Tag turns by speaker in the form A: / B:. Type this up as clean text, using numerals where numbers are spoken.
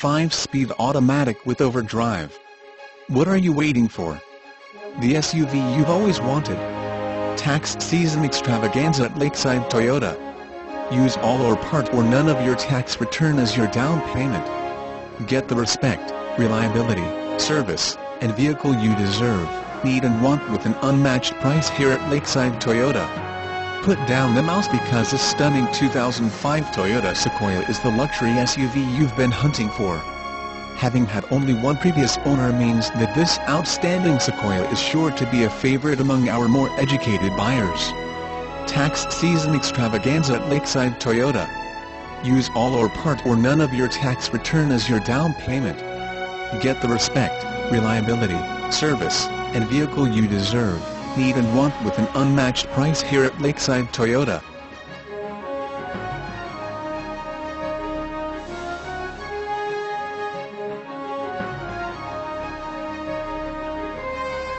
A: 5-speed automatic with overdrive. What are you waiting for? The SUV you've always wanted. Tax season extravaganza at Lakeside Toyota. Use all or part or none of your tax return as your down payment. Get the respect, reliability, service, and vehicle you deserve, need and want with an unmatched price here at Lakeside Toyota. Put down the mouse because this stunning 2005 Toyota Sequoia is the luxury SUV you've been hunting for. Having had only one previous owner means that this outstanding Sequoia is sure to be a favorite among our more educated buyers. Tax season extravaganza at Lakeside Toyota. Use all or part or none of your tax return as your down payment. Get the respect, reliability, service, and vehicle you deserve, need and want with an unmatched price here at Lakeside Toyota.